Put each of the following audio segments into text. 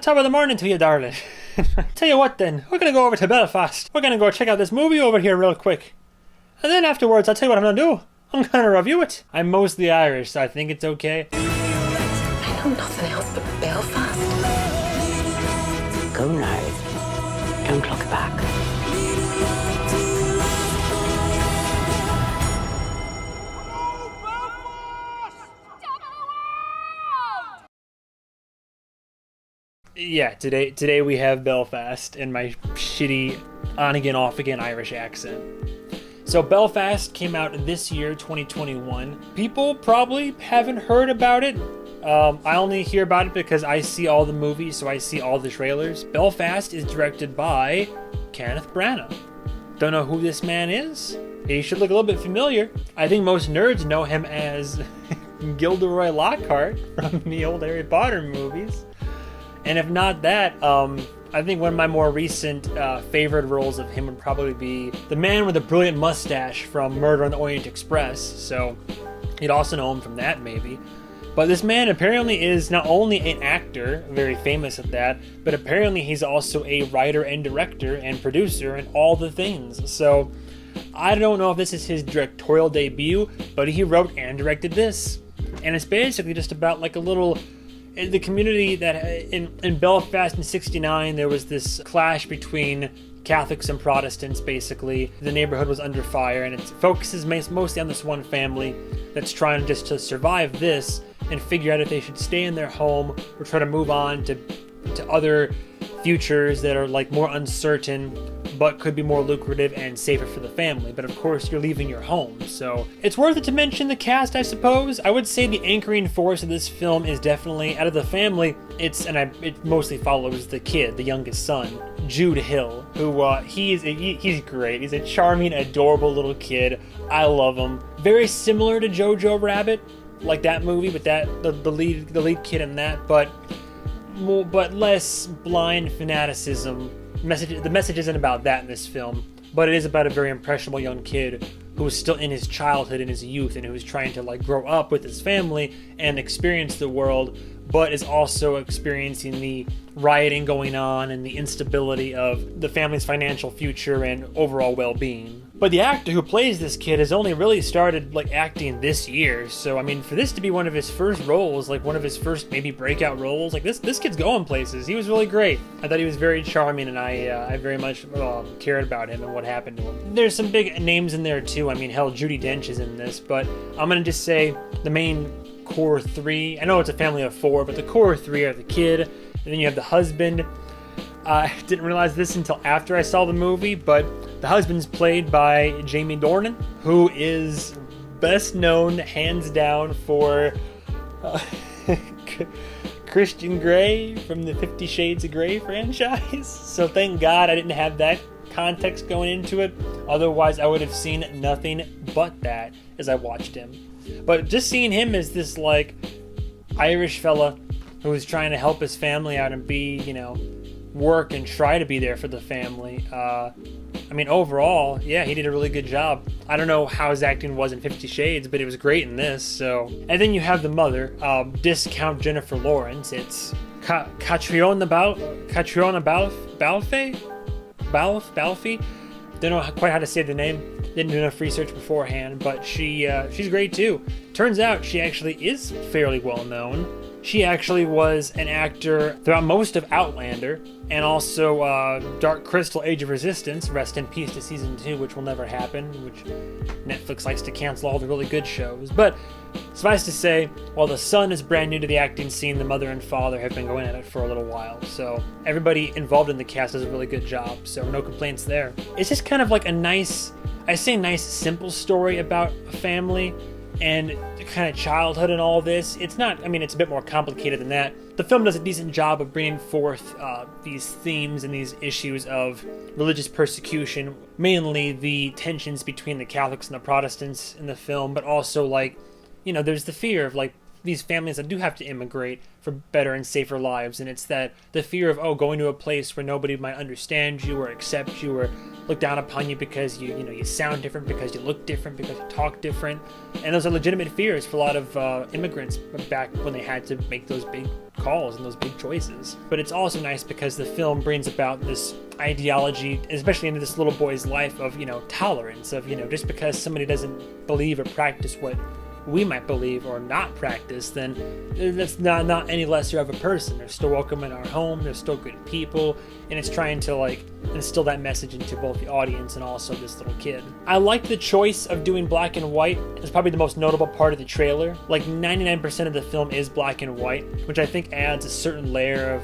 Top of the morning to you, darling. Tell you what then, we're gonna go over to Belfast. We're gonna go check out this movie over here real quick. And then afterwards, I'll tell you what I'm gonna do. I'm gonna review it. I'm mostly Irish, so I think it's okay. I know nothing else but Belfast. Go now. Don't look back. Yeah, today we have Belfast in my shitty on-again, off-again Irish accent. So Belfast came out this year, 2021. People probably haven't heard about it. I only hear about it because I see all the movies, so I see all the trailers. Belfast is directed by Kenneth Branagh. Don't know who this man is? He should look a little bit familiar. I think most nerds know him as Gilderoy Lockhart from the old Harry Potter movies. And if not that, I think one of my more recent favorite roles of him would probably be the man with the brilliant mustache from Murder on the Orient Express. So you'd also know him from that, maybe. But this man apparently is not only an actor, very famous at that, but apparently he's also a writer and director and producer and all the things. So I don't know if this is his directorial debut, but he wrote and directed this. And it's basically just about like a little... the community that in Belfast in '69, there was this clash between Catholics and Protestants, basically. The neighborhood was under fire, and it focuses mostly on this one family that's trying just to survive this and figure out if they should stay in their home or try to move on to other futures that are like more uncertain but could be more lucrative and safer for the family. But of course, you're leaving your home, so it's worth it to mention the cast, I suppose. I would say the anchoring force of this film is definitely, out of the family, it mostly follows the kid, the youngest son, Jude Hill, who he's great. He's a charming, adorable little kid. I love him. Very similar to Jojo Rabbit, like that movie, but the lead kid in that, but less blind fanaticism. The message isn't about that in this film, but it is about a very impressionable young kid who is still in his childhood, in his youth, and who is trying to like grow up with his family and experience the world, but is also experiencing the rioting going on and the instability of the family's financial future and overall well-being. But the actor who plays this kid has only really started like acting this year, so I mean, for this to be one of his first roles, like one of his first maybe breakout roles, like this kid's going places. He was really great. I thought he was very charming, and I very much cared about him and what happened to him. There's some big names in there too. I mean, hell, Judi Dench is in this, but I'm gonna just say the main core three. I know it's a family of four, but the core three are the kid, and then you have the husband. I didn't realize this until after I saw the movie, but the husband's played by Jamie Dornan, who is best known, hands down, for Christian Grey from the 50 Shades of Grey franchise. So thank God I didn't have that context going into it. Otherwise, I would have seen nothing but that as I watched him. But just seeing him as this, like, Irish fella who was trying to help his family out and be, work and try to be there for the family. I mean, overall, yeah, he did a really good job. I don't know how his acting was in 50 Shades, but it was great in this, so. And then you have the mother, discount Jennifer Lawrence. It's Catriona Balfe? Don't know quite how to say the name. Didn't do enough research beforehand, but she's great too. Turns out she actually is fairly well known. She actually was an actor throughout most of Outlander, and also Dark Crystal: Age of Resistance, rest in peace to season 2, which will never happen, which Netflix likes to cancel all the really good shows. But suffice to say, while the son is brand new to the acting scene, the mother and father have been going at it for a little while. So everybody involved in the cast does a really good job, so no complaints there. It's just kind of like a nice, simple story about a family and kind of childhood and all this. It's not, I mean, it's a bit more complicated than that. The film does a decent job of bringing forth these themes and these issues of religious persecution, mainly the tensions between the Catholics and the Protestants in the film, but also, like, there's the fear of, like, these families that do have to immigrate for better and safer lives, and it's that the fear of going to a place where nobody might understand you or accept you or look down upon you because you sound different, because you look different, because you talk different. And those are legitimate fears for a lot of immigrants back when they had to make those big calls and those big choices. But it's also nice because the film brings about this ideology, especially into this little boy's life, of tolerance, of just because somebody doesn't believe or practice what we might believe or not practice, then that's not any lesser of a person. They're still welcome in our home, they're still good people, and it's trying to instill that message into both the audience and also this little kid. I like the choice of doing black and white. It's probably the most notable part of the trailer. 99% of the film is black and white, which I think adds a certain layer of,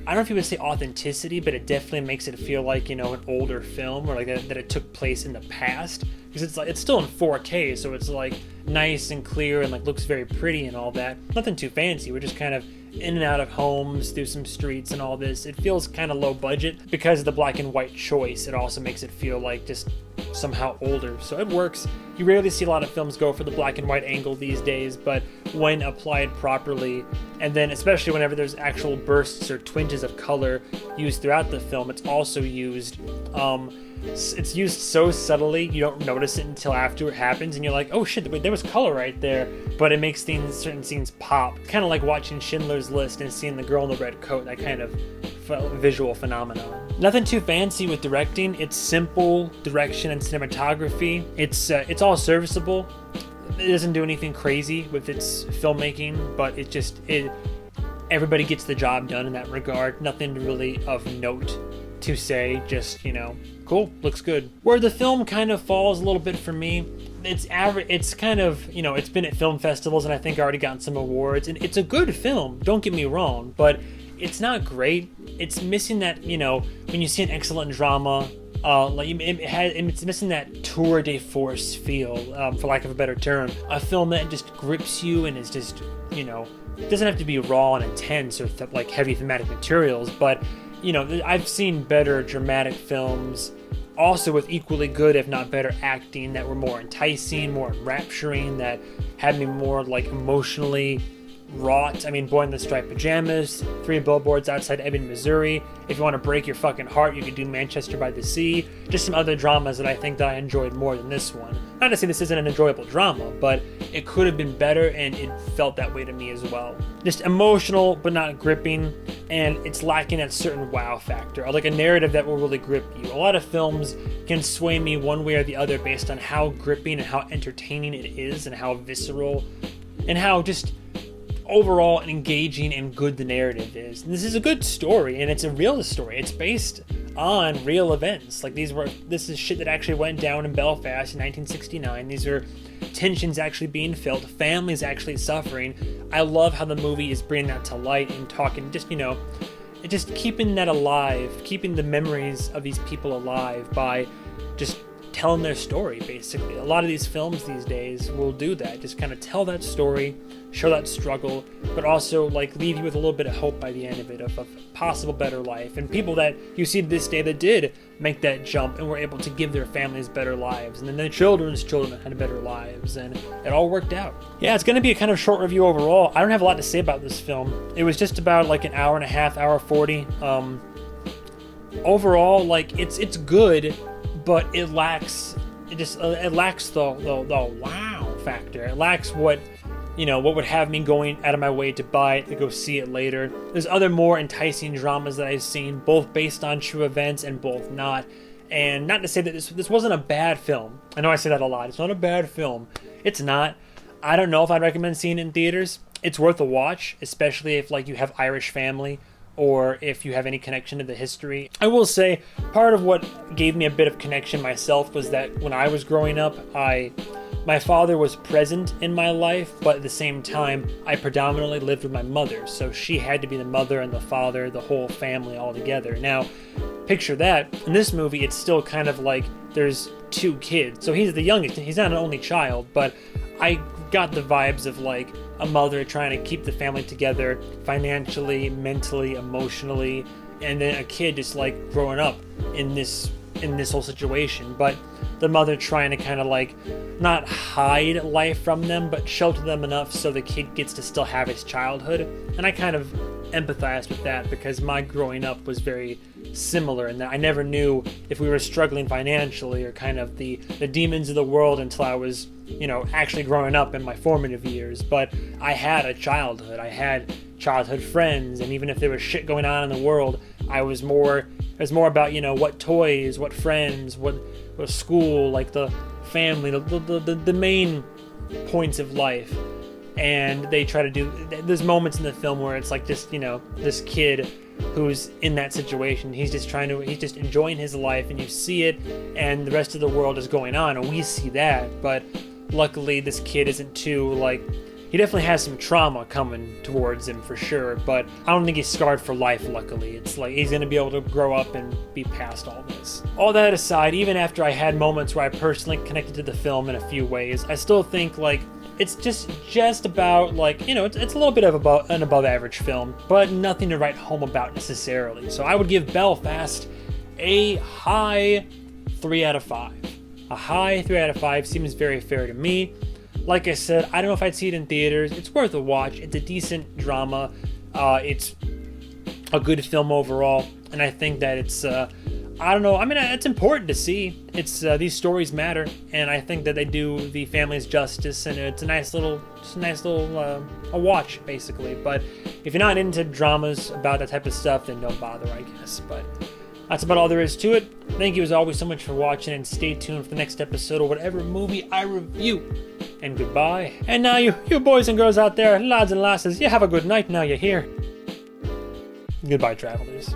I don't know if you would say authenticity, but it definitely makes it feel like, an older film, or that it took place in the past. Because it's still in 4K, so it's nice and clear and looks very pretty and all that. Nothing too fancy. We're just kind of in and out of homes, through some streets and all this. It feels kind of low budget because of the black and white choice. It also makes it feel like just somehow older, so it works. You rarely see a lot of films go for the black and white angle these days, but when applied properly, and then especially whenever there's actual bursts or twinges of color used throughout the film, it's also used it's used so subtly you don't notice it until after it happens, and you're like, oh shit, there was color right there. But it makes certain scenes pop, kind of like watching Schindler's List and seeing the girl in the red coat, that kind of visual phenomenon. Nothing too fancy with directing. It's simple direction and cinematography. It's all serviceable. It doesn't do anything crazy with its filmmaking, but everybody gets the job done in that regard. Nothing really of note to say, just cool, looks good. Where the film kind of falls a little bit for me, it's average. It's kind of, it's been at film festivals and I think already gotten some awards, and it's a good film, don't get me wrong, but it's not great. It's missing that, when you see an excellent drama, it's missing that tour de force feel, for lack of a better term. A film that just grips you and is just, it doesn't have to be raw and intense or heavy thematic materials, but I've seen better dramatic films, also with equally good, if not better, acting that were more enticing, more enrapturing, that had me more emotionally wrought. I mean, Boy in the Striped Pajamas, 3 Billboards Outside Ebbing, Missouri. If you want to break your fucking heart, you could do Manchester by the Sea. Just some other dramas that I think that I enjoyed more than this one. Not to say this isn't an enjoyable drama, but it could have been better, and it felt that way to me as well. Just emotional, but not gripping, and it's lacking that certain wow factor, like a narrative that will really grip you. A lot of films can sway me one way or the other based on how gripping and how entertaining it is, and how visceral, and how just overall engaging and good the narrative is. And this is a good story, and it's a real story. It's based on real events. This is shit that actually went down in Belfast in 1969. These are tensions actually being felt, families actually suffering. I love how the movie is bringing that to light and talking, just keeping that alive, keeping the memories of these people alive by just telling their story, basically. A lot of these films these days will do that, just kind of tell that story, show that struggle, but also leave you with a little bit of hope by the end of it, of a possible better life, and people that you see this day that did make that jump and were able to give their families better lives, and then their children's children had better lives, and it all worked out. Yeah, it's going to be a kind of short review overall. I don't have a lot to say about this film. It was just about an hour and a half, hour 40. Overall, it's good, but it lacks the wow factor. It lacks what would have me going out of my way to buy it, to go see it later. There's other more enticing dramas that I've seen, both based on true events and both not. And not to say that this wasn't a bad film. I know I say that a lot. It's not a bad film. It's not. I don't know if I'd recommend seeing it in theaters. It's worth a watch, especially if you have Irish family, or if you have any connection to the history. I will say, part of what gave me a bit of connection myself was that when I was growing up, my father was present in my life, but at the same time, I predominantly lived with my mother, so she had to be the mother and the father, the whole family all together. Now, picture that. In this movie, it's still kind of there's 2 kids, so he's the youngest, he's not an only child, but I got the vibes of a mother trying to keep the family together financially, mentally, emotionally, and then a kid just growing up in this whole situation, but the mother trying to kind of not hide life from them, but shelter them enough so the kid gets to still have his childhood. And I kind of empathize with that because my growing up was very similar in that I never knew if we were struggling financially or kind of the demons of the world until I was, actually growing up in my formative years. But I had a childhood. I had childhood friends, and even if there was shit going on in the world, it was more about, what toys, what friends, what school, like the family, the main points of life. And they try to do, there's moments in the film where it's like this, this kid who's in that situation. He's just enjoying his life, and you see it, and the rest of the world is going on, and we see that. But luckily, this kid isn't too, he definitely has some trauma coming towards him for sure, but I don't think he's scarred for life, luckily. It's like he's going to be able to grow up and be past all this. All that aside, even after I had moments where I personally connected to the film in a few ways, I still think, it's just about, it's a little bit of an above average film, but nothing to write home about necessarily. So I would give Belfast a high 3 out of 5. A high 3 out of 5 seems very fair to me. Like I said, I don't know if I'd see it in theaters. It's worth a watch. It's a decent drama. It's a good film overall, and I think that it's it's important to see. It's these stories matter, and I think that they do the families justice, and it's a nice little a watch basically. But if you're not into dramas about that type of stuff, then don't bother, I guess. But that's about all there is to it. Thank you as always so much for watching, and stay tuned for the next episode of whatever movie I review. And goodbye. And now you boys and girls out there, lads and lasses, you have a good night now you're here. Goodbye, travelers.